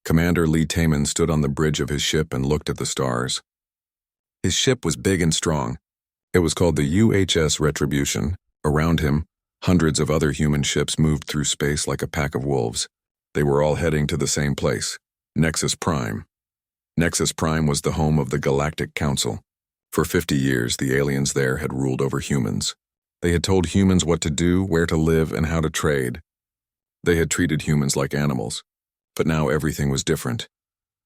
Commander Lee Taman stood on the bridge of his ship and looked at the stars. His ship was big and strong. It was called the UHS Retribution. Around him, hundreds of other human ships moved through space like a pack of wolves. They were all heading to the same place, Nexus Prime. Nexus Prime was the home of the Galactic Council. For 50 years, the aliens there had ruled over humans. They had told humans what to do, where to live, and how to trade. They had treated humans like animals. But now everything was different.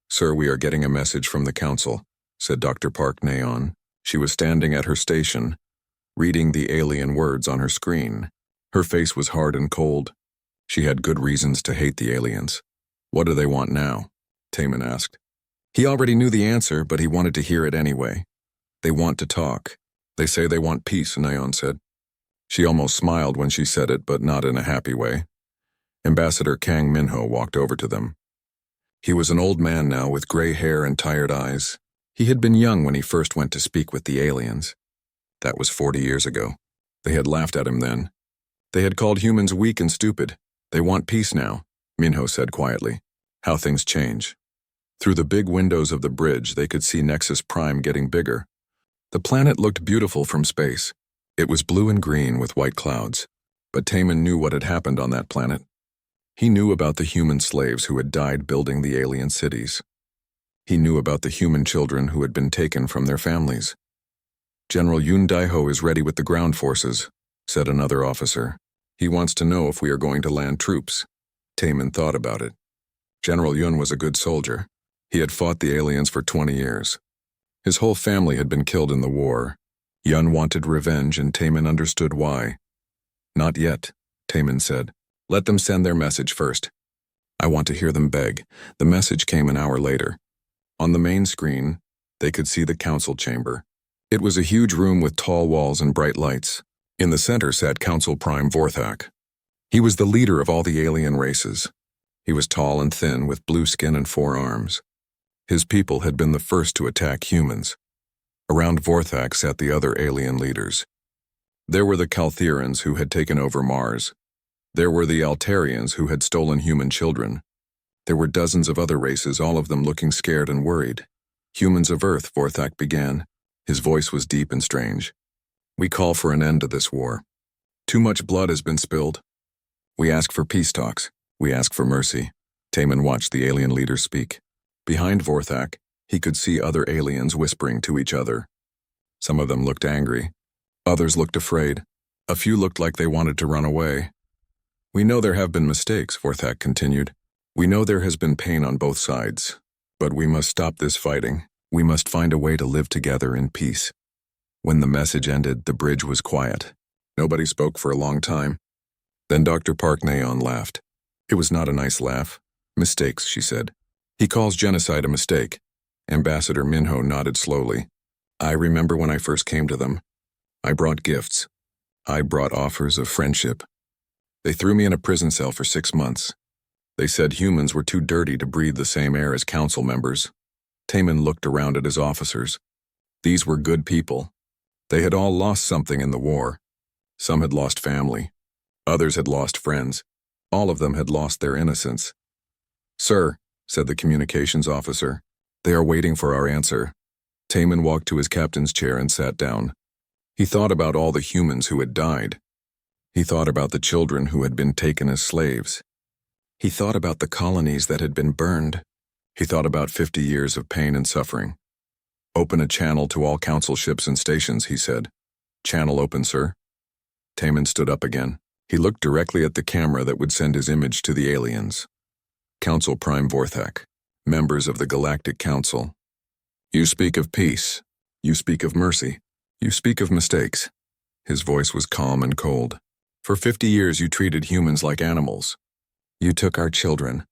"Sir, we are getting a message from the Council," said Dr. Park Naon. She was standing at her station, reading the alien words on her screen. Her face was hard and cold. She had good reasons to hate the aliens. "What do they want now?" Taman asked. He already knew the answer, but he wanted to hear it anyway. "They want to talk. They say they want peace," Naon said. She almost smiled when she said it, but not in a happy way. Ambassador Kang Minho walked over to them. He was an old man now with gray hair and tired eyes. He had been young when he first went to speak with the aliens. That was 40 years ago. They had laughed at him then. They had called humans weak and stupid. "They want peace now," Minho said quietly. "How things change." Through the big windows of the bridge, they could see Nexus Prime getting bigger. The planet looked beautiful from space. It was blue and green with white clouds. But Taman knew what had happened on that planet. He knew about the human slaves who had died building the alien cities. He knew about the human children who had been taken from their families. "General Yoon Dae-ho is ready with the ground forces," said another officer. "He wants to know if we are going to land troops." Taman thought about it. General Yoon was a good soldier. He had fought the aliens for 20 years. His whole family had been killed in the war. Yoon wanted revenge, and Taman understood why. "Not yet," Taman said. "Let them send their message first. I want to hear them beg." The message came an hour later. On the main screen, they could see the council chamber. It was a huge room with tall walls and bright lights. In the center sat Council Prime Vorthak. He was the leader of all the alien races. He was tall and thin, with blue skin and 4 arms. His people had been the first to attack humans. Around Vorthak sat the other alien leaders. There were the Caltherans who had taken over Mars. There were the Altarians who had stolen human children. There were dozens of other races, all of them looking scared and worried. "Humans of Earth," Vorthak began. His voice was deep and strange. "We call for an end to this war. Too much blood has been spilled. We ask for peace talks. We ask for mercy." Taman watched the alien leaders speak. Behind Vorthak, he could see other aliens whispering to each other. Some of them looked angry. Others looked afraid. A few looked like they wanted to run away. "We know there have been mistakes," Vorthak continued. "We know there has been pain on both sides. But we must stop this fighting. We must find a way to live together in peace." When the message ended, the bridge was quiet. Nobody spoke for a long time. Then Dr. Park Naon laughed. It was not a nice laugh. "Mistakes," she said. "He calls genocide a mistake." Ambassador Minho nodded slowly. "I remember when I first came to them. I brought gifts. I brought offers of friendship. They threw me in a prison cell for 6 months. They said humans were too dirty to breathe the same air as council members." Taman looked around at his officers. These were good people. They had all lost something in the war. Some had lost family. Others had lost friends. All of them had lost their innocence. "Sir," said the communications officer, "they are waiting for our answer." Taman walked to his captain's chair and sat down. He thought about all the humans who had died. He thought about the children who had been taken as slaves. He thought about the colonies that had been burned. He thought about 50 years of pain and suffering. "Open a channel to all council ships and stations," he said. "Channel open, sir." Taman stood up again. He looked directly at the camera that would send his image to the aliens. "Council Prime Vorthak, members of the Galactic Council. You speak of peace. You speak of mercy. You speak of mistakes." His voice was calm and cold. "For 50 years you treated humans like animals. You took our children.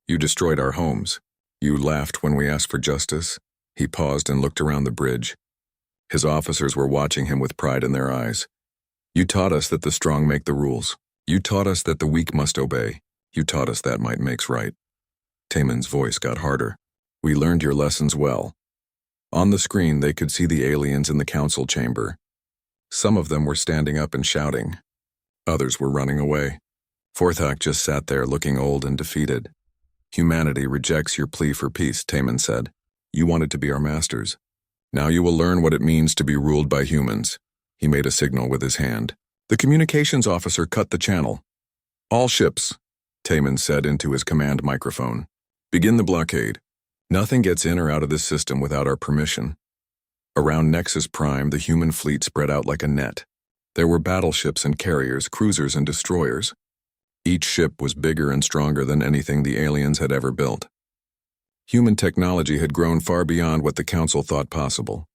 You destroyed our homes. You laughed when we asked for justice." He paused and looked around the bridge. His officers were watching him with pride in their eyes. "You taught us that the strong make the rules. You taught us that the weak must obey. You taught us that might makes right." Taman's voice got harder. "We learned your lessons well." On the screen, they could see the aliens in the council chamber. Some of them were standing up and shouting. Others were running away. Vorthak just sat there looking old and defeated. Humanity rejects your plea for peace, Taman said. You wanted to be our masters. Now you will learn what it means to be ruled by humans. He made a signal with his hand. The communications officer cut the channel. All ships, Taman said into his command microphone. Begin the blockade. Nothing gets in or out of this system without our permission. Around Nexus Prime, the human fleet spread out like a net. There were battleships and carriers, cruisers and destroyers. Each ship was bigger and stronger than anything the aliens had ever built. Human technology had grown far beyond what the Council thought possible.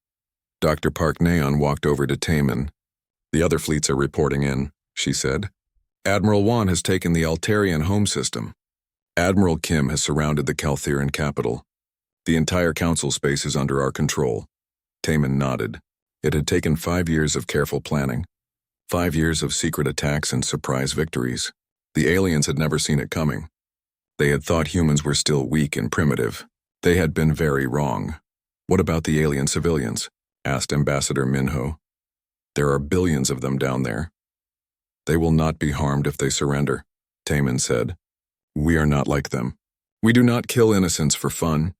Dr. Park Neon walked over to Taman. The other fleets are reporting in, she said. Admiral Wan has taken the Altarian home system. Admiral Kim has surrounded the Caltheran capital. The entire Council space is under our control. Taman nodded. It had taken 5 years of careful planning. 5 years of secret attacks and surprise victories. The aliens had never seen it coming. They had thought humans were still weak and primitive. They had been very wrong. What about the alien civilians? Asked Ambassador Minho. There are billions of them down there. They will not be harmed if they surrender, Taman said. We are not like them. We do not kill innocents for fun.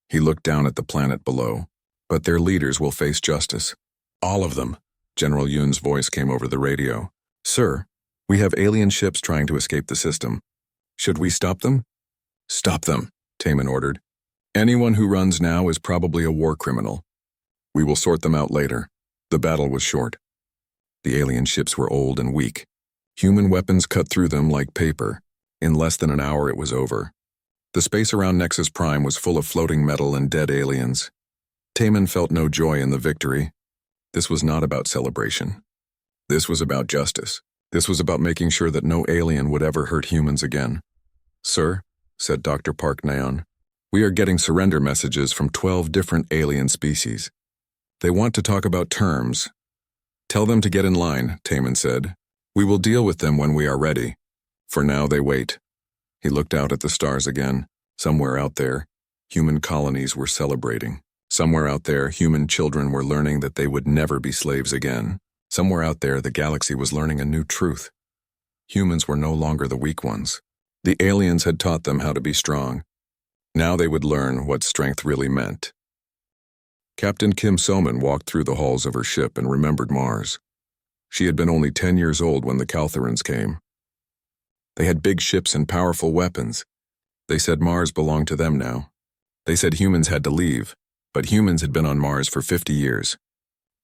He looked down at the planet below. But their leaders will face justice. All of them. General Yun's voice came over the radio. Sir, we have alien ships trying to escape the system. Should we stop them? Stop them, Taman ordered. Anyone who runs now is probably a war criminal. We will sort them out later. The battle was short. The alien ships were old and weak. Human weapons cut through them like paper. In less than an hour it was over. The space around Nexus Prime was full of floating metal and dead aliens. Taman felt no joy in the victory. This was not about celebration. This was about justice. This was about making sure that no alien would ever hurt humans again. Sir, said Dr. Park Neon, we are getting surrender messages from 12 different alien species. They want to talk about terms. Tell them to get in line, Taman said. We will deal with them when we are ready. For now, they wait. He looked out at the stars again. Somewhere out there, human colonies were celebrating. Somewhere out there, human children were learning that they would never be slaves again. Somewhere out there, the galaxy was learning a new truth. Humans were no longer the weak ones. The aliens had taught them how to be strong. Now they would learn what strength really meant. Captain Kim Soman walked through the halls of her ship and remembered Mars. She had been only 10 years old when the Caltherans came. They had big ships and powerful weapons. They said Mars belonged to them now. They said humans had to leave, but humans had been on Mars for 50 years.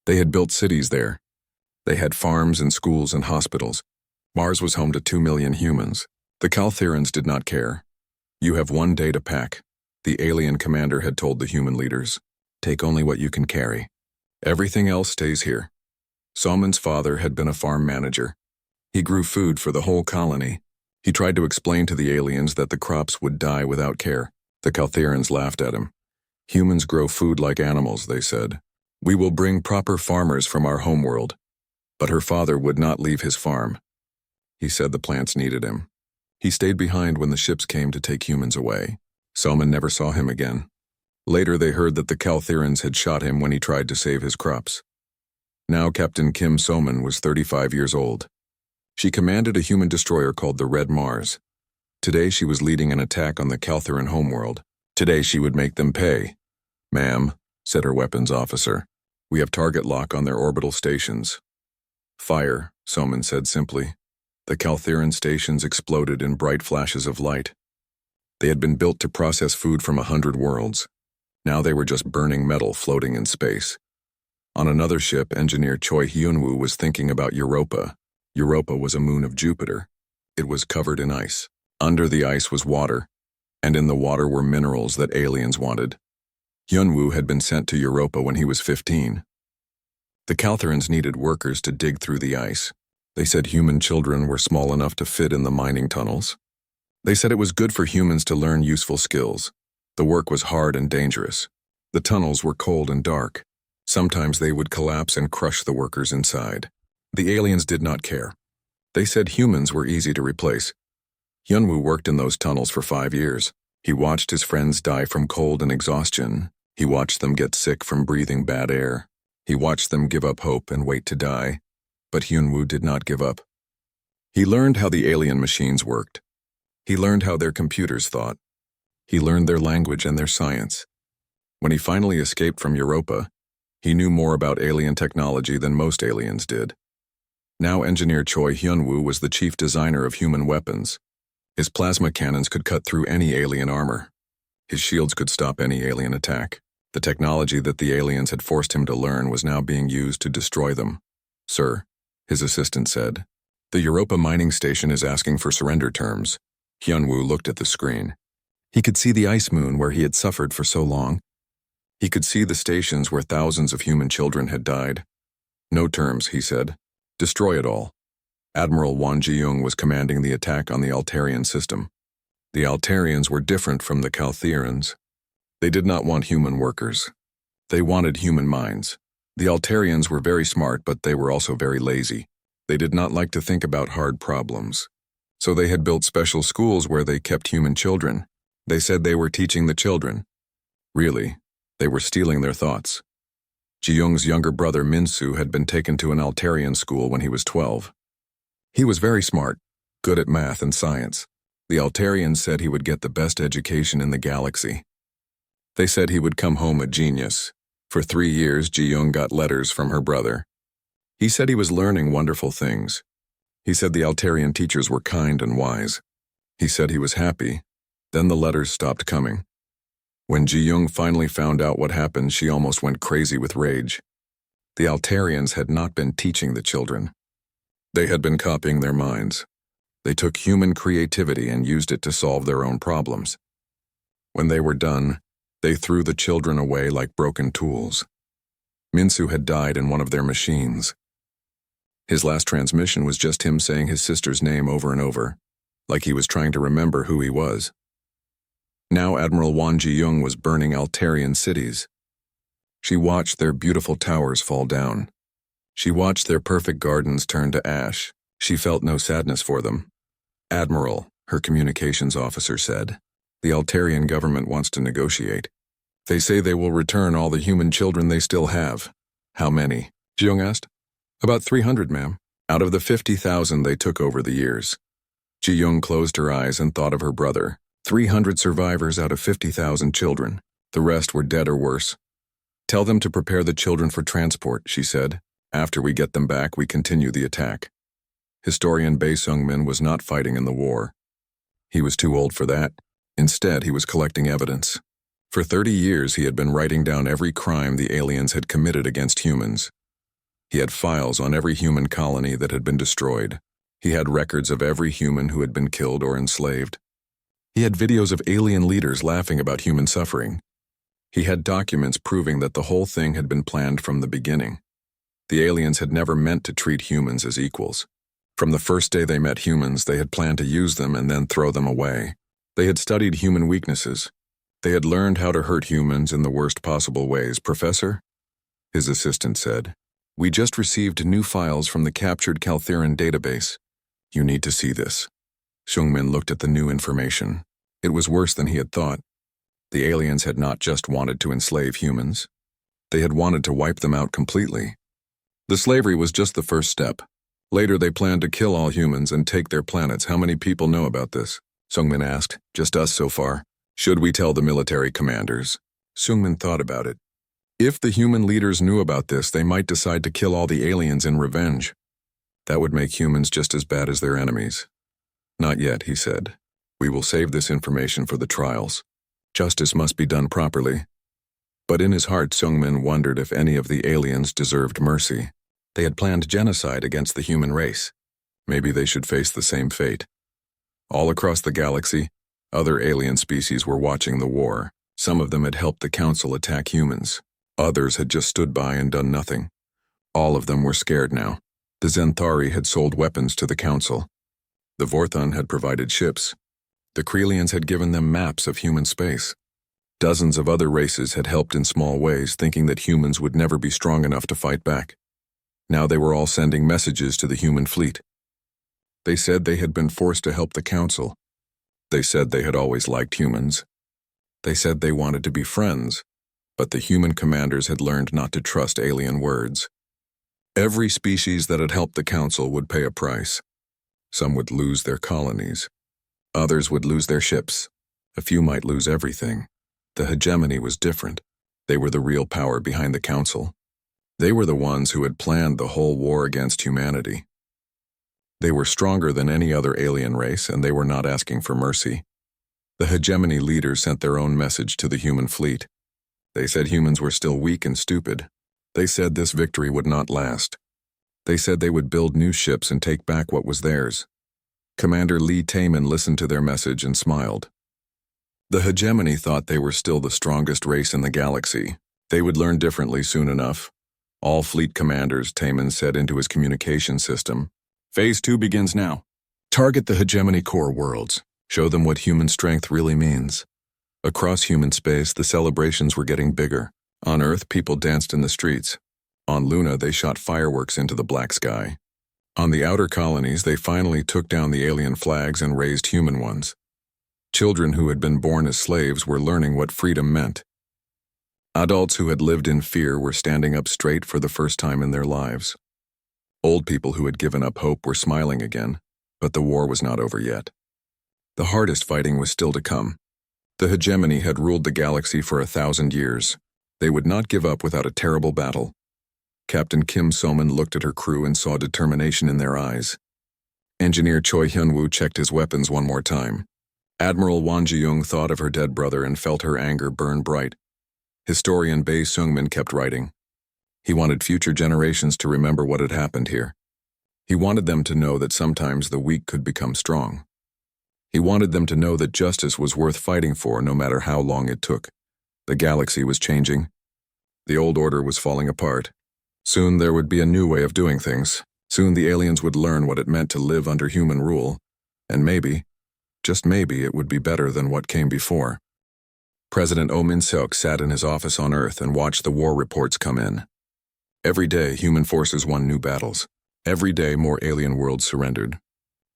They had built cities there. They had farms and schools and hospitals. Mars was home to 2 million humans. The Caltherans did not care. You have 1 day to pack, the alien commander had told the human leaders. Take only what you can carry. Everything else stays here. Salman's father had been a farm manager. He grew food for the whole colony. He tried to explain to the aliens that the crops would die without care. The Caltherans laughed at him. Humans grow food like animals, they said. We will bring proper farmers from our homeworld. But her father would not leave his farm. He said the plants needed him. He stayed behind when the ships came to take humans away. Salman never saw him again. Later they heard that the Caltherans had shot him when he tried to save his crops. Now Captain Kim Soman was 35 years old. She commanded a human destroyer called the Red Mars. Today she was leading an attack on the Caltheran homeworld. Today she would make them pay. Ma'am, said her weapons officer, we have target lock on their orbital stations. Fire, Soman said simply. The Caltheran stations exploded in bright flashes of light. They had been built to process food from 100 worlds. Now they were just burning metal floating in space. On another ship, engineer Choi Hyunwoo was thinking about Europa. Europa was a moon of Jupiter. It was covered in ice. Under the ice was water, and in the water were minerals that aliens wanted. Hyunwoo had been sent to Europa when he was 15. The Caltherans needed workers to dig through the ice. They said human children were small enough to fit in the mining tunnels. They said it was good for humans to learn useful skills. The work was hard and dangerous. The tunnels were cold and dark. Sometimes they would collapse and crush the workers inside. The aliens did not care. They said humans were easy to replace. Hyunwoo worked in those tunnels for 5 years. He watched his friends die from cold and exhaustion. He watched them get sick from breathing bad air. He watched them give up hope and wait to die. But Hyunwoo did not give up. He learned how the alien machines worked. He learned how their computers thought. He learned their language and their science. When he finally escaped from Europa, he knew more about alien technology than most aliens did. Now Engineer Choi Hyun-woo was the chief designer of human weapons. His plasma cannons could cut through any alien armor. His shields could stop any alien attack. The technology that the aliens had forced him to learn was now being used to destroy them. "Sir," his assistant said, "the Europa mining station is asking for surrender terms." Hyun-woo looked at the screen. He could see the ice moon where he had suffered for so long. He could see the stations where thousands of human children had died. "No terms," he said. "Destroy it all." Admiral Won Ji-young was commanding the attack on the Altarian system. The Altarians were different from the Caltherans. They did not want human workers. They wanted human minds. The Altarians were very smart, but they were also very lazy. They did not like to think about hard problems. So they had built special schools where they kept human children. They said they were teaching the children. Really, they were stealing their thoughts. Ji-young's younger brother Min-soo had been taken to an Altarian school when he was 12. He was very smart, good at math and science. The Altarians said he would get the best education in the galaxy. They said he would come home a genius. For 3 years, Ji-young got letters from her brother. He said he was learning wonderful things. He said the Altarian teachers were kind and wise. He said he was happy. Then the letters stopped coming. When Ji-young finally found out what happened, she almost went crazy with rage. The Altarians had not been teaching the children. They had been copying their minds. They took human creativity and used it to solve their own problems. When they were done, they threw the children away like broken tools. Min-soo had died in one of their machines. His last transmission was just him saying his sister's name over and over, like he was trying to remember who he was. Now Admiral Won Ji-young was burning Altarian cities. She watched their beautiful towers fall down. She watched their perfect gardens turn to ash. She felt no sadness for them. "Admiral," her communications officer said, "the Altarian government wants to negotiate. They say they will return all the human children they still have." "How many?" Ji-young asked. "About 300, ma'am, out of the 50,000 they took over the years." Ji-young closed her eyes and thought of her brother. 300 survivors out of 50,000 children. The rest were dead or worse. "Tell them to prepare the children for transport," she said. "After we get them back, we continue the attack." Historian Bae Sung-min was not fighting in the war. He was too old for that. Instead, he was collecting evidence. For 30 years, he had been writing down every crime the aliens had committed against humans. He had files on every human colony that had been destroyed. He had records of every human who had been killed or enslaved. He had videos of alien leaders laughing about human suffering. He had documents proving that the whole thing had been planned from the beginning. The aliens had never meant to treat humans as equals. From the first day they met humans, they had planned to use them and then throw them away. They had studied human weaknesses. They had learned how to hurt humans in the worst possible ways. "Professor," his assistant said, "we just received new files from the captured Caltheran database. You need to see this." Sung-min looked at the new information. It was worse than he had thought. The aliens had not just wanted to enslave humans. They had wanted to wipe them out completely. The slavery was just the first step. Later they planned to kill all humans and take their planets. "How many people know about this?" Sung-min asked. "Just us so far. Should we tell the military commanders?" Sung-min thought about it. If the human leaders knew about this, they might decide to kill all the aliens in revenge. That would make humans just as bad as their enemies. "Not yet," he said. "We will save this information for the trials. Justice must be done properly." But in his heart, Sung-min wondered if any of the aliens deserved mercy. They had planned genocide against the human race. Maybe they should face the same fate. All across the galaxy, other alien species were watching the war. Some of them had helped the Council attack humans. Others had just stood by and done nothing. All of them were scared now. The Zenthari had sold weapons to the Council. The Vorthon had provided ships. The Krelians had given them maps of human space. Dozens of other races had helped in small ways, thinking that humans would never be strong enough to fight back. Now they were all sending messages to the human fleet. They said they had been forced to help the Council. They said they had always liked humans. They said they wanted to be friends, but the human commanders had learned not to trust alien words. Every species that had helped the Council would pay a price. Some would lose their colonies. Others would lose their ships. A few might lose everything. The hegemony was different. They were the real power behind the council. They were the ones who had planned the whole war against humanity. They were stronger than any other alien race, and they were not asking for mercy. The hegemony leaders sent their own message to the human fleet. They said humans were still weak and stupid. They said this victory would not last. They said they would build new ships and take back what was theirs. Commander Lee Taman listened to their message and smiled. The hegemony thought they were still the strongest race in the galaxy. They would learn differently soon enough. All fleet commanders, Taman said into his communication system. Phase 2 begins now. Target the hegemony core worlds. Show them what human strength really means. Across human space, the celebrations were getting bigger. On Earth, people danced in the streets. On Luna, they shot fireworks into the black sky. On the outer colonies, they finally took down the alien flags and raised human ones. Children who had been born as slaves were learning what freedom meant. Adults who had lived in fear were standing up straight for the first time in their lives. Old people who had given up hope were smiling again, but the war was not over yet. The hardest fighting was still to come. The hegemony had ruled the galaxy for 1,000 years. They would not give up without a terrible battle. Captain Kim So-man looked at her crew and saw determination in their eyes. Engineer Choi Hyun-woo checked his weapons one more time. Admiral Won Ji-young thought of her dead brother and felt her anger burn bright. Historian Bae Seung-min kept writing. He wanted future generations to remember what had happened here. He wanted them to know that sometimes the weak could become strong. He wanted them to know that justice was worth fighting for no matter how long it took. The galaxy was changing. The old order was falling apart. Soon there would be a new way of doing things. Soon the aliens would learn what it meant to live under human rule. And maybe, just maybe, it would be better than what came before. President Oh Min-seok sat in his office on Earth and watched the war reports come in. Every day, human forces won new battles. Every day, more alien worlds surrendered.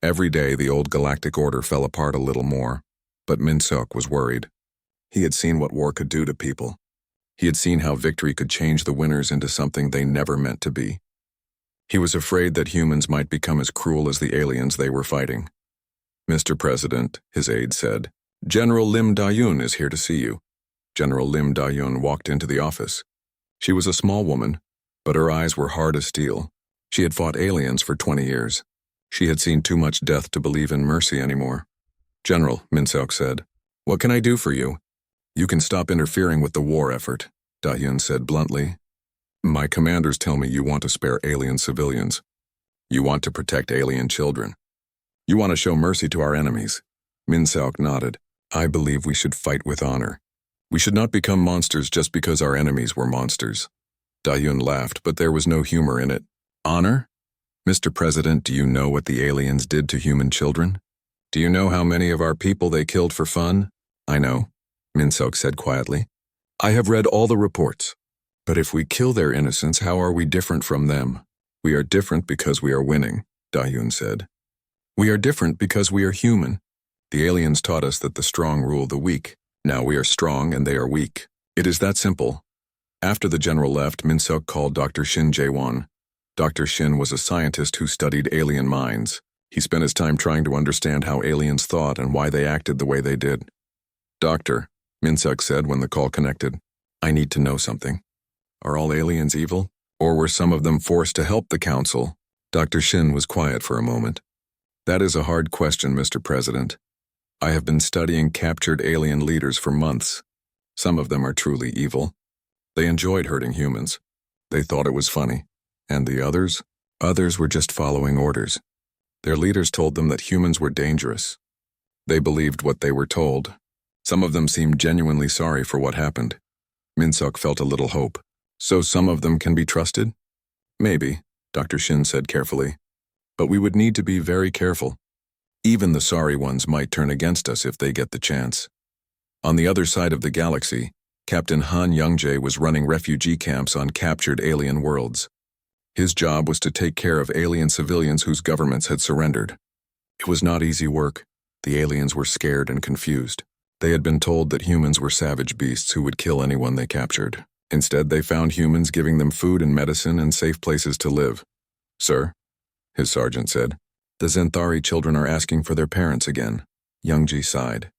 Every day, the old galactic order fell apart a little more. But Min-seok was worried. He had seen what war could do to people. He had seen how victory could change the winners into something they never meant to be. He was afraid that humans might become as cruel as the aliens they were fighting. Mr. President, his aide said, General Lim Da-yoon is here to see you. General Lim Da-yoon walked into the office. She was a small woman, but her eyes were hard as steel. She had fought aliens for 20 years. She had seen too much death to believe in mercy anymore. General, Min-seok said, what can I do for you? You can stop interfering with the war effort, Da-yoon said bluntly. My commanders tell me you want to spare alien civilians. You want to protect alien children. You want to show mercy to our enemies. Min-seok nodded. I believe we should fight with honor. We should not become monsters just because our enemies were monsters. Da-yoon laughed, but there was no humor in it. Honor? Mr. President, do you know what the aliens did to human children? Do you know how many of our people they killed for fun? I know, Min-seok said quietly. I have read all the reports. But if we kill their innocents, how are we different from them? We are different because we are winning, Da-yoon said. We are different because we are human. The aliens taught us that the strong rule the weak. Now we are strong and they are weak. It is that simple. After the general left, Min-seok called Dr. Shin Jae-won. Dr. Shin was a scientist who studied alien minds. He spent his time trying to understand how aliens thought and why they acted the way they did. Doctor, Min-seok said when the call connected, I need to know something. Are all aliens evil? Or were some of them forced to help the council? Dr. Shin was quiet for a moment. That is a hard question, Mr. President. I have been studying captured alien leaders for months. Some of them are truly evil. They enjoyed hurting humans. They thought it was funny. And the others? Others were just following orders. Their leaders told them that humans were dangerous. They believed what they were told. Some of them seemed genuinely sorry for what happened. Min-seok felt a little hope. So some of them can be trusted? Maybe, Dr. Shin said carefully. But we would need to be very careful. Even the sorry ones might turn against us if they get the chance. On the other side of the galaxy, Captain Han Young-jae was running refugee camps on captured alien worlds. His job was to take care of alien civilians whose governments had surrendered. It was not easy work. The aliens were scared and confused. They had been told that humans were savage beasts who would kill anyone they captured. Instead, they found humans giving them food and medicine and safe places to live. Sir, his sergeant said, the Zenthari children are asking for their parents again. Young-ji sighed.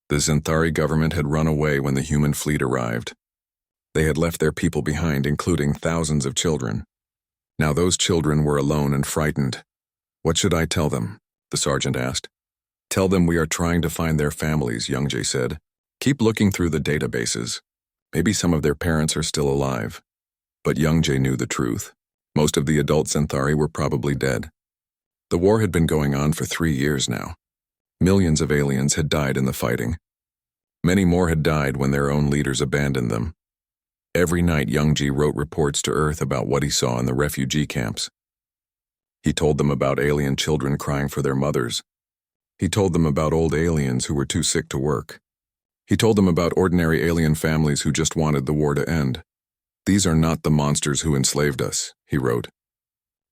The Xanthari government had run away when the human fleet arrived. They had left their people behind, including thousands of children. Now those children were alone and frightened. "What should I tell them?" the sergeant asked. "Tell them we are trying to find their families," Youngjae said. "Keep looking through the databases. Maybe some of their parents are still alive." But Youngjae knew the truth. Most of the adult Xanthari were probably dead. The war had been going on for 3 years now. Millions of aliens had died in the fighting. Many more had died when their own leaders abandoned them. Every night Youngjae wrote reports to Earth about what he saw in the refugee camps. He told them about alien children crying for their mothers. He told them about old aliens who were too sick to work. He told them about ordinary alien families who just wanted the war to end. "These are not the monsters who enslaved us," he wrote.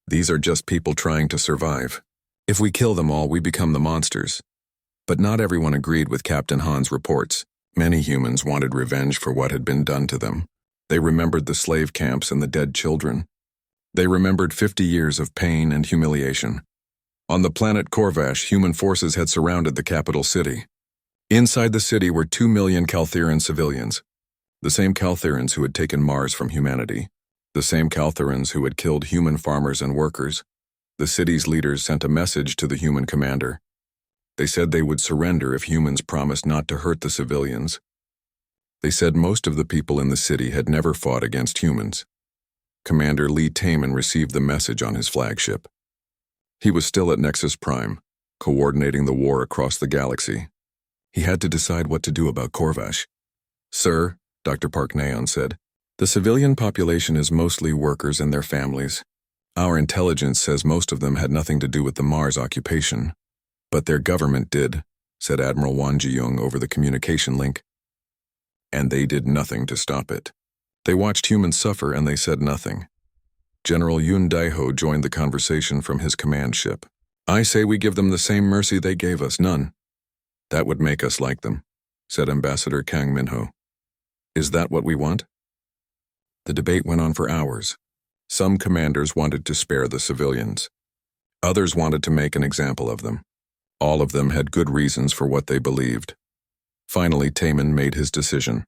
"These are just people trying to survive. If we kill them all, we become the monsters." But not everyone agreed with Captain Han's reports. Many humans wanted revenge for what had been done to them. They remembered the slave camps and the dead children. They remembered 50 years of pain and humiliation. On the planet Corvash, human forces had surrounded the capital city. Inside the city were 2 million Caltheran civilians, the same Caltherans who had taken Mars from humanity, the same Caltherans who had killed human farmers and workers. The city's leaders sent a message to the human commander. They said they would surrender if humans promised not to hurt the civilians. They said most of the people in the city had never fought against humans. Commander Lee Taman received the message on his flagship. He was still at Nexus Prime, coordinating the war across the galaxy. He had to decide what to do about Corvash. "Sir," Dr. Park Naon said, "the civilian population is mostly workers and their families. Our intelligence says most of them had nothing to do with the Mars occupation. But their government did," said Admiral Won Ji-young over the communication link. "And they did nothing to stop it. They watched humans suffer and they said nothing." General Yoon Dae-ho joined the conversation from his command ship. "I say we give them the same mercy they gave us, none." "That would make us like them," said Ambassador Kang Min-ho. "Is that what we want?" The debate went on for hours. Some commanders wanted to spare the civilians. Others wanted to make an example of them. All of them had good reasons for what they believed. Finally, Taman made his decision.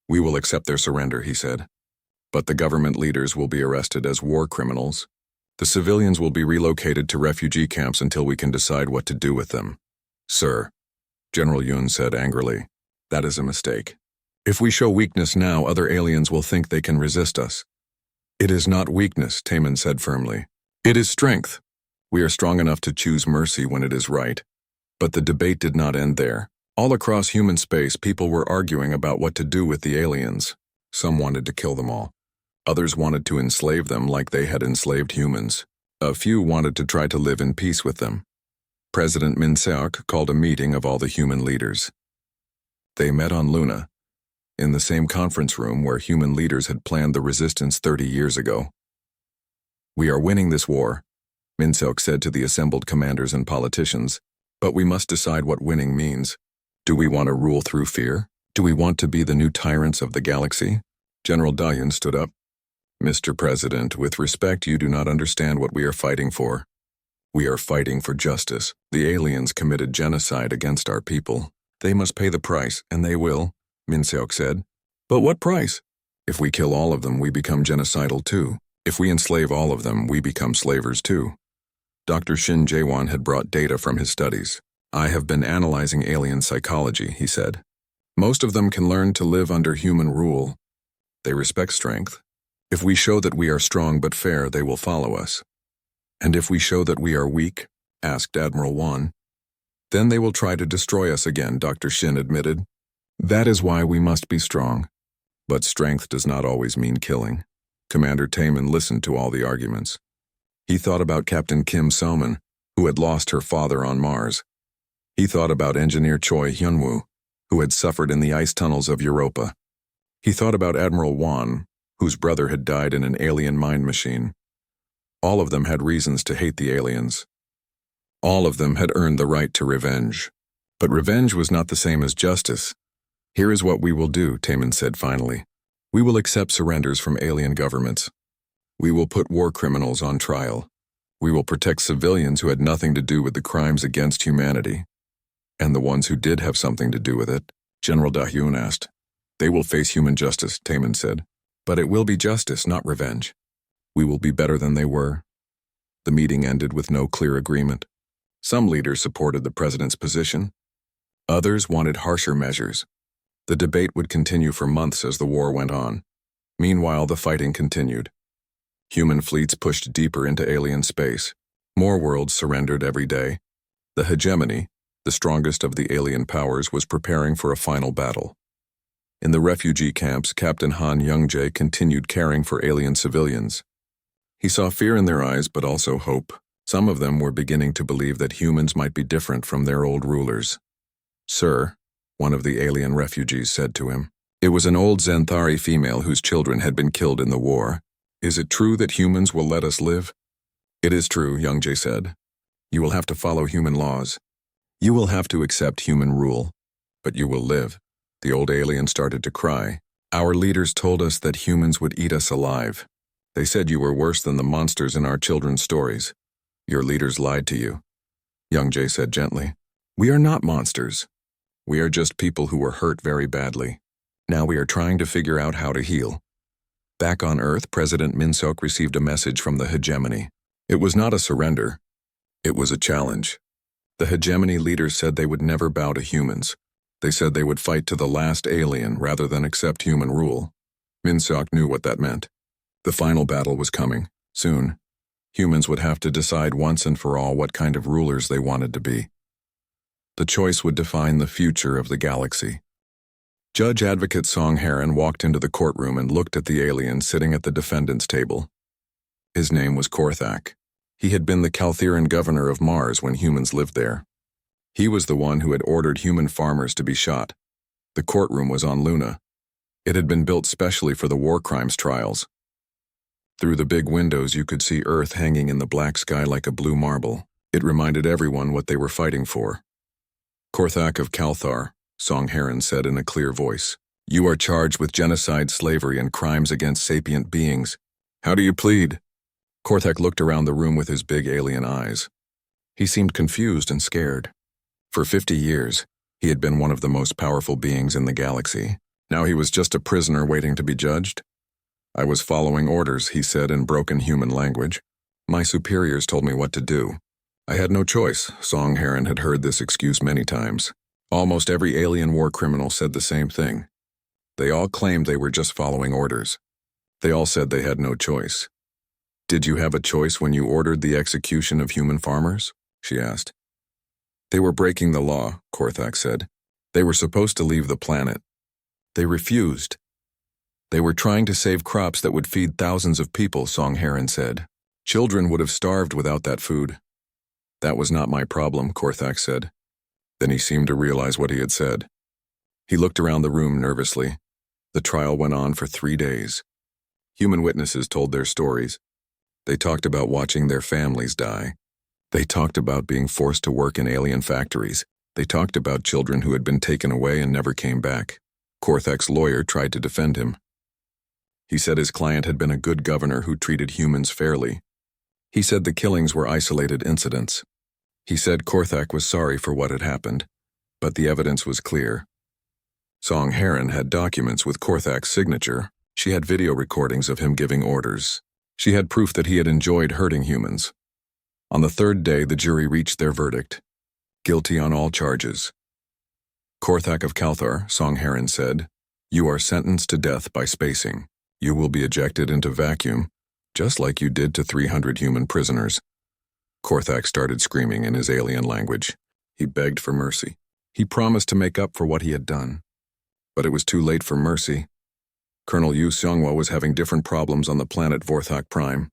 "We will accept their surrender," he said. "But the government leaders will be arrested as war criminals. The civilians will be relocated to refugee camps until we can decide what to do with them." "Sir," General Yoon said angrily, "that is a mistake. If we show weakness now, other aliens will think they can resist us." "It is not weakness," Taman said firmly. "It is strength. We are strong enough to choose mercy when it is right." But the debate did not end there. All across human space, people were arguing about what to do with the aliens. Some wanted to kill them all. Others wanted to enslave them like they had enslaved humans. A few wanted to try to live in peace with them. President Min Seok called a meeting of all the human leaders. They met on Luna, in the same conference room where human leaders had planned the resistance 30 years ago. "We are winning this war," Min Seok said to the assembled commanders and politicians, "but we must decide what winning means. Do we want to rule through fear? Do we want to be the new tyrants of the galaxy?" General Dayan stood up. "Mr. President, with respect, you do not understand what we are fighting for. We are fighting for justice. The aliens committed genocide against our people. They must pay the price, and they will," Min Seok said. "But what price?" "If we kill all of them, we become genocidal too. If we enslave all of them, we become slavers too." Dr. Shin Jae-won had brought data from his studies. "I have been analyzing alien psychology," he said. "Most of them can learn to live under human rule. They respect strength. If we show that we are strong but fair, they will follow us. And if we show that we are weak," asked Admiral Won, "then they will try to destroy us again," Dr. Shin admitted. "That is why we must be strong. But strength does not always mean killing." Commander Taman listened to all the arguments. He thought about Captain Kim So-man, who had lost her father on Mars. He thought about Engineer Choi Hyun-woo, who had suffered in the ice tunnels of Europa. He thought about Admiral Won, whose brother had died in an alien mind machine. All of them had reasons to hate the aliens. All of them had earned the right to revenge. But revenge was not the same as justice. "Here is what we will do," Taman said finally. "We will accept surrenders from alien governments. We will put war criminals on trial. We will protect civilians who had nothing to do with the crimes against humanity. And the ones who did have something to do with it? General Dahyun asked. They will face human justice, Taemin said. But it will be justice, not revenge. We will be better than they were. The meeting ended with no clear agreement. Some leaders supported the president's position. Others wanted harsher measures. The debate would continue for months as the war went on. Meanwhile, the fighting continued. Human fleets pushed deeper into alien space. More worlds surrendered every day. The hegemony, the strongest of the alien powers, was preparing for a final battle. In the refugee camps, Captain Han Youngjae continued caring for alien civilians. He saw fear in their eyes, but also hope. Some of them were beginning to believe that humans might be different from their old rulers. Sir, one of the alien refugees said to him. It was an old Xanthari female whose children had been killed in the war. Is it true that humans will let us live? It is true, Youngjae said. You will have to follow human laws. You will have to accept human rule. But you will live. The old alien started to cry. Our leaders told us that humans would eat us alive. They said you were worse than the monsters in our children's stories. Your leaders lied to you. Youngjae said gently. We are not monsters. We are just people who were hurt very badly. Now we are trying to figure out how to heal. Back on Earth, President Min-seok received a message from the hegemony. It was not a surrender. It was a challenge. The hegemony leaders said they would never bow to humans. They said they would fight to the last alien rather than accept human rule. Min-seok knew what that meant. The final battle was coming, soon. Humans would have to decide once and for all what kind of rulers they wanted to be. The choice would define the future of the galaxy. Judge Advocate Song Haran walked into the courtroom and looked at the alien sitting at the defendant's table. His name was Korthak. He had been the Caltheran governor of Mars when humans lived there. He was the one who had ordered human farmers to be shot. The courtroom was on Luna. It had been built specially for the war crimes trials. Through the big windows you could see Earth hanging in the black sky like a blue marble. It reminded everyone what they were fighting for. Korthak of Kalthar, Song Haran said in a clear voice. You are charged with genocide, slavery, and crimes against sapient beings. How do you plead? Korthak looked around the room with his big alien eyes. He seemed confused and scared. For 50 years, he had been one of the most powerful beings in the galaxy. Now he was just a prisoner waiting to be judged. I was following orders, he said in broken human language. My superiors told me what to do. I had no choice. Song Haran had heard this excuse many times. Almost every alien war criminal said the same thing. They all claimed they were just following orders. They all said they had no choice. Did you have a choice when you ordered the execution of human farmers? She asked. They were breaking the law, Korthak said. They were supposed to leave the planet. They refused. They were trying to save crops that would feed thousands of people, Song Haran said. Children would have starved without that food. That was not my problem, Korthak said. Then he seemed to realize what he had said. He looked around the room nervously. The trial went on for 3 days. Human witnesses told their stories. They talked about watching their families die. They talked about being forced to work in alien factories. They talked about children who had been taken away and never came back. Korthak's lawyer tried to defend him. He said his client had been a good governor who treated humans fairly. He said the killings were isolated incidents. He said Korthak was sorry for what had happened, but the evidence was clear. Song Haran had documents with Korthak's signature. She had video recordings of him giving orders. She had proof that he had enjoyed hurting humans. On the 3rd day, the jury reached their verdict. Guilty on all charges. Korthak of Kalthar, Song Haran said, you are sentenced to death by spacing. You will be ejected into vacuum, just like you did to 300 human prisoners. Korthak started screaming in his alien language. He begged for mercy. He promised to make up for what he had done. But it was too late for mercy. Colonel Yu Seonghwa was having different problems on the planet Vorthok Prime.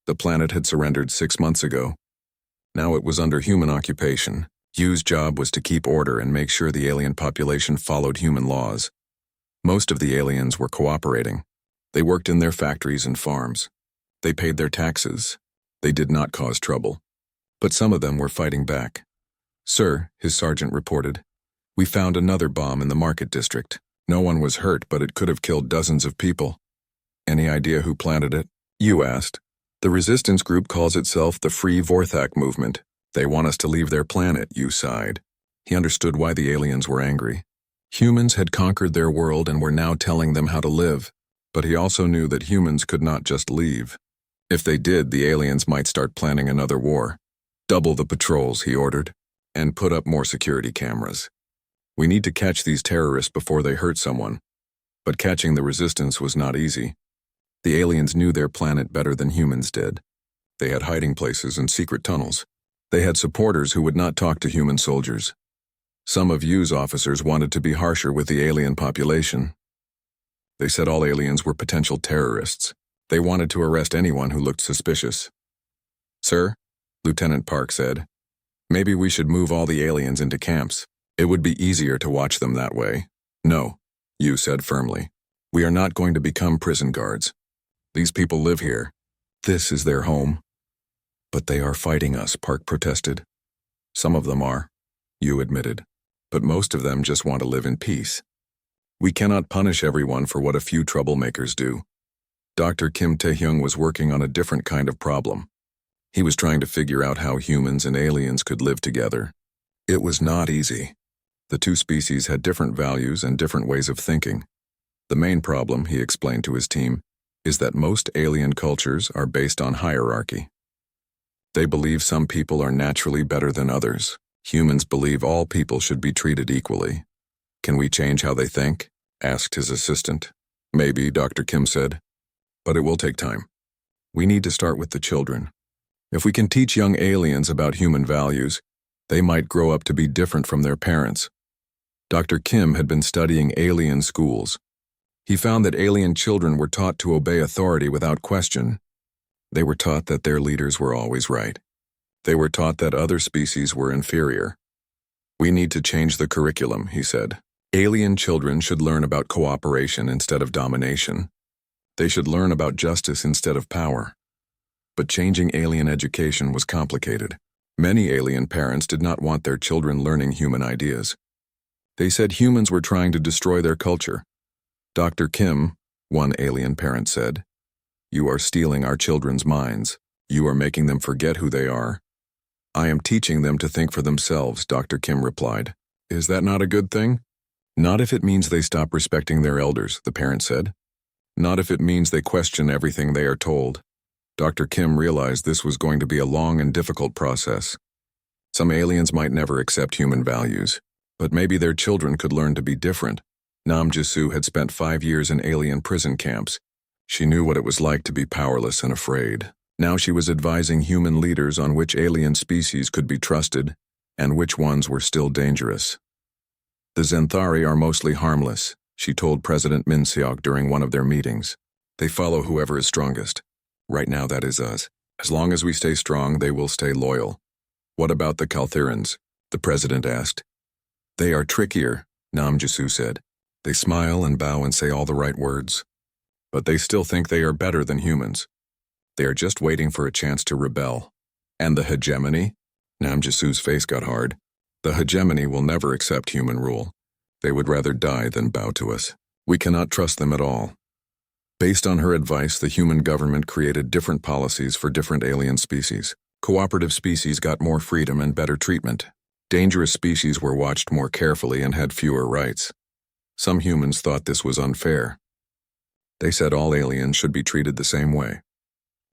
The planet had surrendered 6 months ago. Now it was under human occupation. Yu's job was to keep order and make sure the alien population followed human laws. Most of the aliens were cooperating. They worked in their factories and farms. They paid their taxes. They did not cause trouble. But some of them were fighting back. Sir, his sergeant reported, we found another bomb in the market district. No one was hurt, but it could have killed dozens of people. Any idea who planted it? You asked. The resistance group calls itself the Free Vorthak Movement. They want us to leave their planet, you sighed. He understood why the aliens were angry. Humans had conquered their world and were now telling them how to live, but he also knew that humans could not just leave. If they did, the aliens might start planning another war. Double the patrols, he ordered, and put up more security cameras. We need to catch these terrorists before they hurt someone. But catching the resistance was not easy. The aliens knew their planet better than humans did. They had hiding places and secret tunnels. They had supporters who would not talk to human soldiers. Some of Yu's officers wanted to be harsher with the alien population. They said all aliens were potential terrorists. They wanted to arrest anyone who looked suspicious. "Sir," Lieutenant Park said, "maybe we should move all the aliens into camps. It would be easier to watch them that way." "No," Yu said firmly. "We are not going to become prison guards. These people live here. This is their home." "But they are fighting us," Park protested. "Some of them are," Yu admitted, "but most of them just want to live in peace. We cannot punish everyone for what a few troublemakers do." Dr. Kim Tae-hyung was working on a different kind of problem. He was trying to figure out how humans and aliens could live together. It was not easy. The two species had different values and different ways of thinking. The main problem, he explained to his team, is that most alien cultures are based on hierarchy. They believe some people are naturally better than others. Humans believe all people should be treated equally. "Can we change how they think?" asked his assistant. "Maybe," Dr. Kim said, "but it will take time. We need to start with the children. If we can teach young aliens about human values, they might grow up to be different from their parents." Dr. Kim had been studying alien schools. He found that alien children were taught to obey authority without question. They were taught that their leaders were always right. They were taught that other species were inferior. "We need to change the curriculum," he said. "Alien children should learn about cooperation instead of domination. They should learn about justice instead of power." But changing alien education was complicated. Many alien parents did not want their children learning human ideas. They said humans were trying to destroy their culture. "Dr. Kim," one alien parent said, "you are stealing our children's minds. You are making them forget who they are." "I am teaching them to think for themselves," Dr. Kim replied. "Is that not a good thing?" "Not if it means they stop respecting their elders," the parent said. "Not if it means they question everything they are told." Dr. Kim realized this was going to be a long and difficult process. Some aliens might never accept human values, but maybe their children could learn to be different. Nam Jisoo had spent 5 years in alien prison camps. She knew what it was like to be powerless and afraid. Now she was advising human leaders on which alien species could be trusted and which ones were still dangerous. "The Zenthari are mostly harmless," she told President Min Seok during one of their meetings. "They follow whoever is strongest. Right now that is us. As long as we stay strong, they will stay loyal." "What about the Kalthirans?" the president asked. "They are trickier," Nam Jisoo said. "They smile and bow and say all the right words. But they still think they are better than humans. They are just waiting for a chance to rebel." "And the hegemony?" Nam Jisoo's face got hard. "The hegemony will never accept human rule. They would rather die than bow to us. We cannot trust them at all." Based on her advice, the human government created different policies for different alien species. Cooperative species got more freedom and better treatment. Dangerous species were watched more carefully and had fewer rights. Some humans thought this was unfair. They said all aliens should be treated the same way.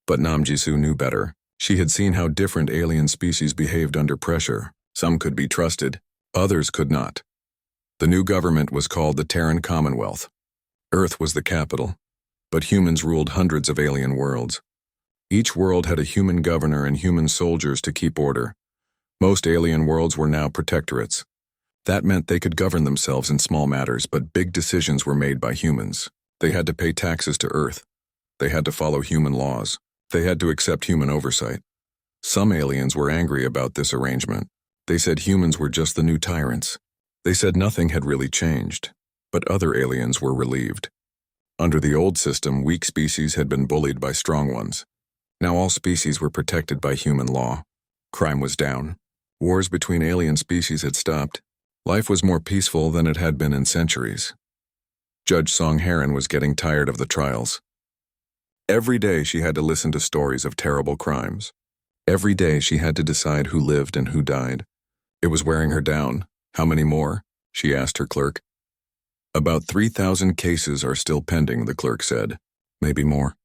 But Nam Jisoo knew better. She had seen how different alien species behaved under pressure. Some could be trusted, others could not. The new government was called the Terran Commonwealth. Earth was the capital, but humans ruled hundreds of alien worlds. Each world had a human governor and human soldiers to keep order. Most alien worlds were now protectorates. That meant they could govern themselves in small matters, but big decisions were made by humans. They had to pay taxes to Earth. They had to follow human laws. They had to accept human oversight. Some aliens were angry about this arrangement. They said humans were just the new tyrants. They said nothing had really changed, but other aliens were relieved. Under the old system, weak species had been bullied by strong ones. Now all species were protected by human law. Crime was down. Wars between alien species had stopped. Life was more peaceful than it had been in centuries. Judge Song Heron was getting tired of the trials. Every day she had to listen to stories of terrible crimes. Every day she had to decide who lived and who died. It was wearing her down. How many more? She asked her clerk. About 3,000 cases are still pending, the clerk said. Maybe more.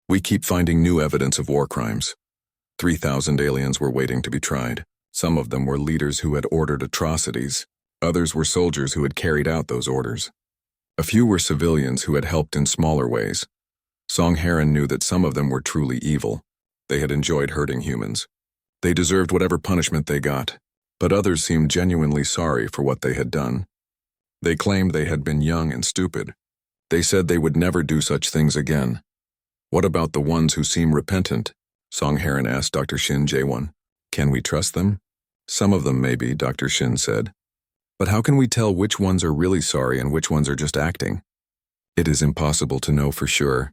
We keep finding new evidence of war crimes. 3,000 aliens were waiting to be tried. Some of them were leaders who had ordered atrocities. Others were soldiers who had carried out those orders. A few were civilians who had helped in smaller ways. Song Heron knew that some of them were truly evil. They had enjoyed hurting humans. They deserved whatever punishment they got, but others seemed genuinely sorry for what they had done. They claimed they had been young and stupid. They said they would never do such things again. What about the ones who seem repentant? Song Heron asked Dr. Shin Jae-won. Can we trust them? Some of them maybe, Dr. Shin said. But how can we tell which ones are really sorry and which ones are just acting? It is impossible to know for sure.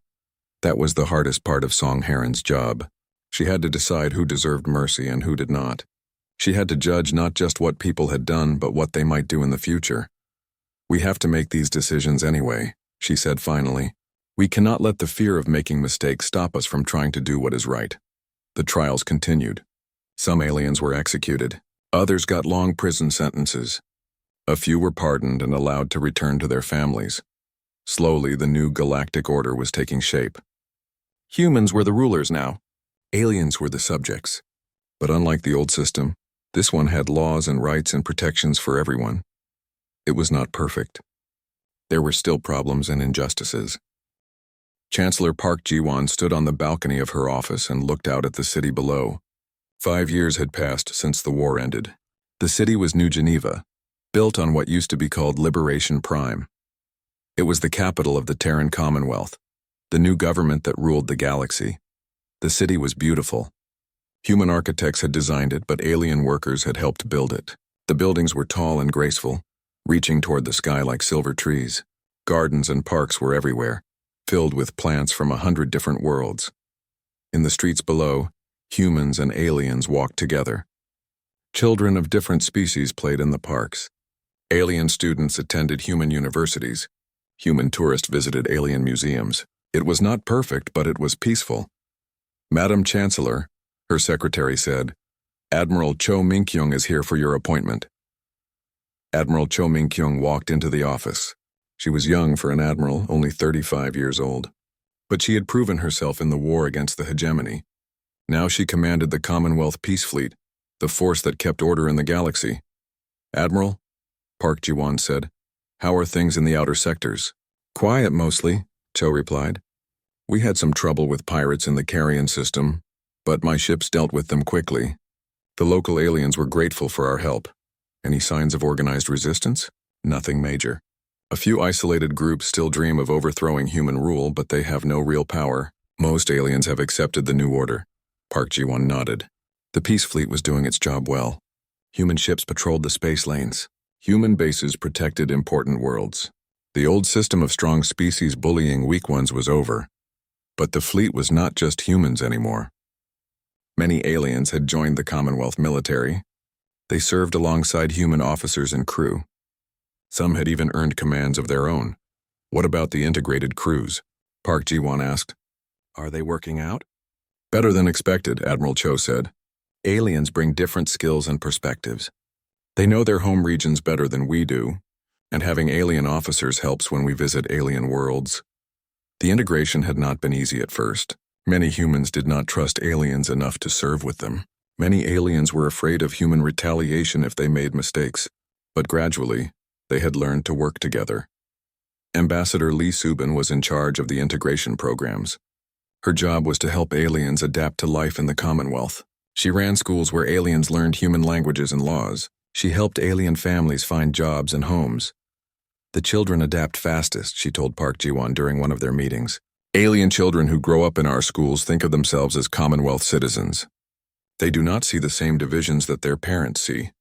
That was the hardest part of Song Heron's job. She had to decide who deserved mercy and who did not. She had to judge not just what people had done, but what they might do in the future. We have to make these decisions anyway, she said finally. We cannot let the fear of making mistakes stop us from trying to do what is right. The trials continued. Some aliens were executed. Others got long prison sentences. A few were pardoned and allowed to return to their families. Slowly, the new galactic order was taking shape. Humans were the rulers now. Aliens were the subjects. But unlike the old system, this one had laws and rights and protections for everyone. It was not perfect. There were still problems and injustices. Chancellor Park Ji-won stood on the balcony of her office and looked out at the city below. 5 years had passed since the war ended. The city was New Geneva, built on what used to be called Liberation Prime. It was the capital of the Terran Commonwealth, the new government that ruled the galaxy. The city was beautiful. Human architects had designed it, but alien workers had helped build it. The buildings were tall and graceful, reaching toward the sky like silver trees. Gardens and parks were everywhere, filled with plants from 100 different worlds. In the streets below, humans and aliens walked together. Children of different species played in the parks. Alien students attended human universities. Human tourists visited alien museums. It was not perfect, but it was peaceful. Madam Chancellor, her secretary said, Admiral Cho Min-kyung is here for your appointment. Admiral Cho Min-kyung walked into the office. She was young for an admiral, only 35 years old. But she had proven herself in the war against the hegemony. Now she commanded the Commonwealth Peace Fleet, the force that kept order in the galaxy. Admiral, Park Ji-won said, how are things in the outer sectors? Quiet mostly, Cho replied. We had some trouble with pirates in the Carrion system, but my ships dealt with them quickly. The local aliens were grateful for our help. Any signs of organized resistance? Nothing major. A few isolated groups still dream of overthrowing human rule, but they have no real power. Most aliens have accepted the new order. Park Ji-won nodded. The Peace Fleet was doing its job well. Human ships patrolled the space lanes. Human bases protected important worlds. The old system of strong species bullying weak ones was over. But the fleet was not just humans anymore. Many aliens had joined the Commonwealth military. They served alongside human officers and crew. Some had even earned commands of their own. What about the integrated crews? Park Ji-won asked. Are they working out? Better than expected, Admiral Cho said. Aliens bring different skills and perspectives. They know their home regions better than we do, and having alien officers helps when we visit alien worlds. The integration had not been easy at first. Many humans did not trust aliens enough to serve with them. Many aliens were afraid of human retaliation if they made mistakes, but gradually, they had learned to work together. Ambassador Lee Subin was in charge of the integration programs. Her job was to help aliens adapt to life in the Commonwealth. She ran schools where aliens learned human languages and laws. She helped alien families find jobs and homes. The children adapt fastest, she told Park Ji-won during one of their meetings. Alien children who grow up in our schools think of themselves as Commonwealth citizens. They do not see the same divisions that their parents see.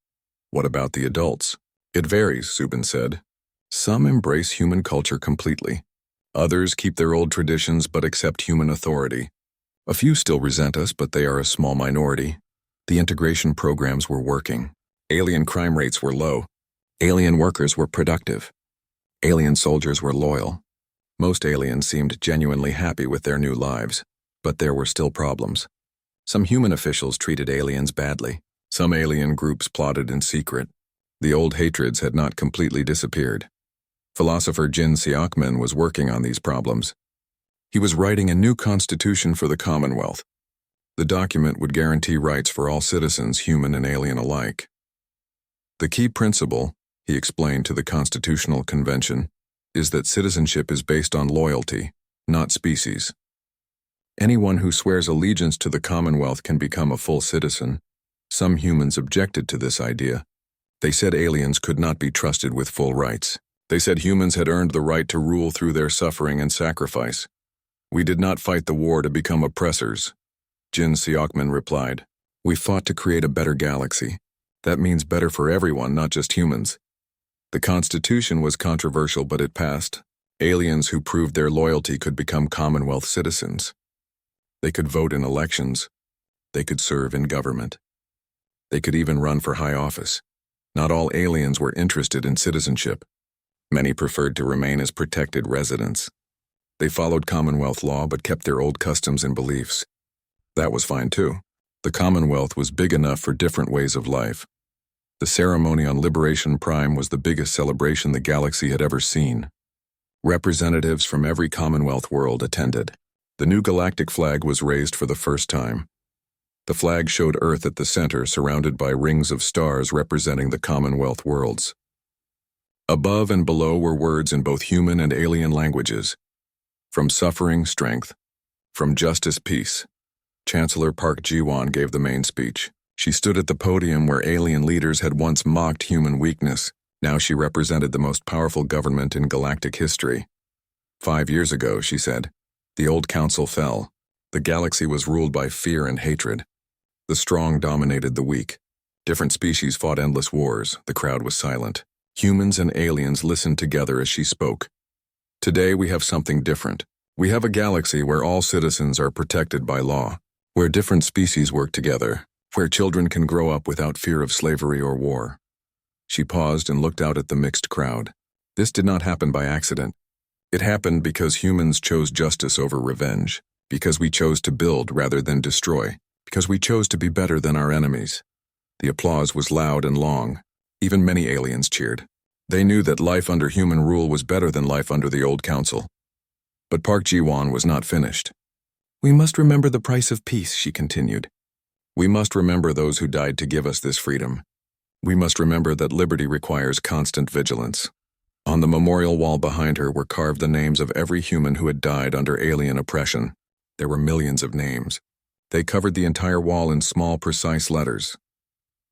What about the adults? It varies, Subin said. Some embrace human culture completely. Others keep their old traditions but accept human authority. A few still resent us, but they are a small minority. The integration programs were working. Alien crime rates were low. Alien workers were productive. Alien soldiers were loyal. Most aliens seemed genuinely happy with their new lives, but there were still problems. Some human officials treated aliens badly. Some alien groups plotted in secret. The old hatreds had not completely disappeared. Philosopher Jin Seokmin was working on these problems. He was writing a new constitution for the Commonwealth. The document would guarantee rights for all citizens, human and alien alike. The key principle, he explained to the Constitutional Convention, is that citizenship is based on loyalty, not species. Anyone who swears allegiance to the Commonwealth can become a full citizen. Some humans objected to this idea. They said aliens could not be trusted with full rights. They said humans had earned the right to rule through their suffering and sacrifice. We did not fight the war to become oppressors. Jin Seokmin replied, "We fought to create a better galaxy. That means better for everyone, not just humans." The Constitution was controversial, but it passed. Aliens who proved their loyalty could become Commonwealth citizens. They could vote in elections. They could serve in government. They could even run for high office. Not all aliens were interested in citizenship. Many preferred to remain as protected residents. They followed Commonwealth law but kept their old customs and beliefs. That was fine too. The Commonwealth was big enough for different ways of life. The ceremony on Liberation Prime was the biggest celebration the galaxy had ever seen. Representatives from every Commonwealth world attended. The new galactic flag was raised for the first time. The flag showed Earth at the center, surrounded by rings of stars representing the Commonwealth worlds. Above and below were words in both human and alien languages. From suffering, strength. From justice, peace. Chancellor Park Ji-won gave the main speech. She stood at the podium where alien leaders had once mocked human weakness. Now she represented the most powerful government in galactic history. 5 years ago, she said, the old council fell. The galaxy was ruled by fear and hatred. The strong dominated the weak. Different species fought endless wars. The crowd was silent. Humans and aliens listened together as she spoke. Today we have something different. We have a galaxy where all citizens are protected by law, where different species work together, where children can grow up without fear of slavery or war. She paused and looked out at the mixed crowd. This did not happen by accident. It happened because humans chose justice over revenge, because we chose to build rather than destroy, because we chose to be better than our enemies. The applause was loud and long. Even many aliens cheered. They knew that life under human rule was better than life under the old council. But Park Ji-won was not finished. "We must remember the price of peace," she continued. "We must remember those who died to give us this freedom. We must remember that liberty requires constant vigilance." On the memorial wall behind her were carved the names of every human who had died under alien oppression. There were millions of names. They covered the entire wall in small, precise letters.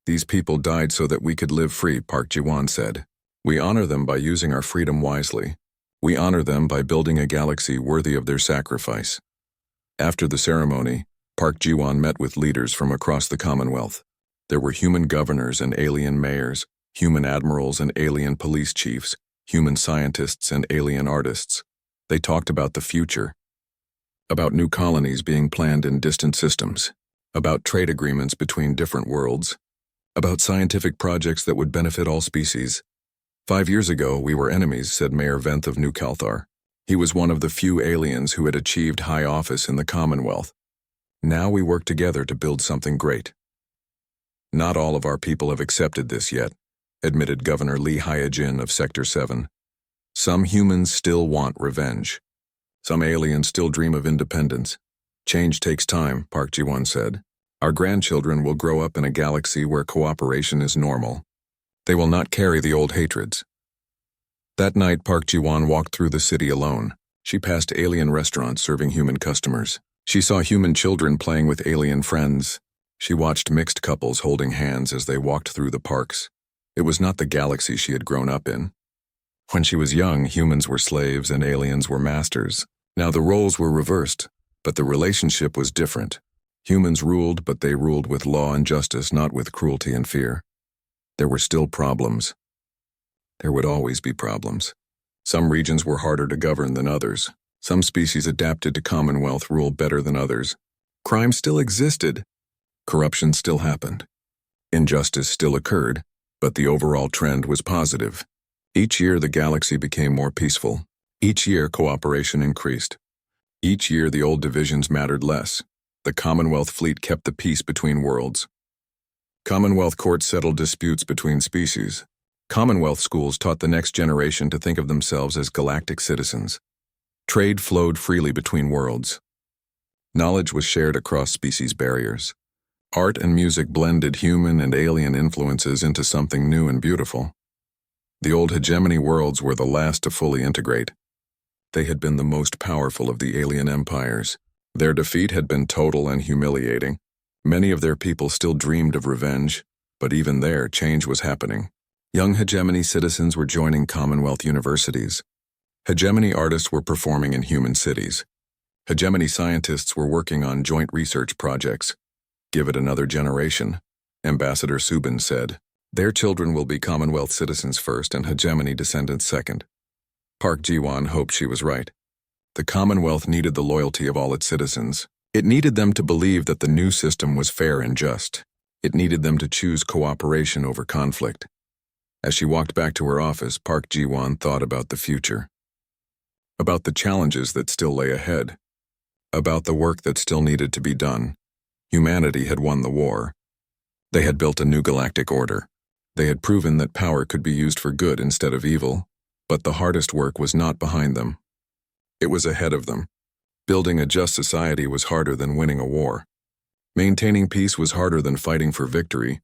"These people died so that we could live free," Park Ji-won said. "We honor them by using our freedom wisely. We honor them by building a galaxy worthy of their sacrifice." After the ceremony, Park Ji-won met with leaders from across the Commonwealth. There were human governors and alien mayors, human admirals and alien police chiefs, human scientists and alien artists. They talked about the future, about new colonies being planned in distant systems, about trade agreements between different worlds, about scientific projects that would benefit all species. 5 years ago, we were enemies, said Mayor Venth of New Kalthar. He was one of the few aliens who had achieved high office in the Commonwealth. Now we work together to build something great. Not all of our people have accepted this yet, admitted Governor Lee Hyojin of Sector 7. Some humans still want revenge. Some aliens still dream of independence. Change takes time, Park Ji-won said. Our grandchildren will grow up in a galaxy where cooperation is normal. They will not carry the old hatreds. That night, Park Ji-won walked through the city alone. She passed alien restaurants serving human customers. She saw human children playing with alien friends. She watched mixed couples holding hands as they walked through the parks. It was not the galaxy she had grown up in. When she was young, humans were slaves and aliens were masters. Now the roles were reversed, but the relationship was different. Humans ruled, but they ruled with law and justice, not with cruelty and fear. There were still problems. There would always be problems. Some regions were harder to govern than others. Some species adapted to Commonwealth rule better than others. Crime still existed. Corruption still happened. Injustice still occurred, but the overall trend was positive. Each year the galaxy became more peaceful. Each year cooperation increased. Each year the old divisions mattered less. The Commonwealth fleet kept the peace between worlds. Commonwealth courts settled disputes between species. Commonwealth schools taught the next generation to think of themselves as galactic citizens. Trade flowed freely between worlds. Knowledge was shared across species barriers. Art and music blended human and alien influences into something new and beautiful. The old hegemony worlds were the last to fully integrate. They had been the most powerful of the alien empires. Their defeat had been total and humiliating. Many of their people still dreamed of revenge, but even there, change was happening. Young hegemony citizens were joining Commonwealth universities. Hegemony artists were performing in human cities. Hegemony scientists were working on joint research projects. Give it another generation, Ambassador Subin said. Their children will be Commonwealth citizens first and hegemony descendants second. Park Ji-won hoped she was right. The Commonwealth needed the loyalty of all its citizens. It needed them to believe that the new system was fair and just. It needed them to choose cooperation over conflict. As she walked back to her office, Park Ji-won thought about the future. About the challenges that still lay ahead. About the work that still needed to be done. Humanity had won the war. They had built a new galactic order. They had proven that power could be used for good instead of evil, but the hardest work was not behind them. It was ahead of them. Building a just society was harder than winning a war. Maintaining peace was harder than fighting for victory,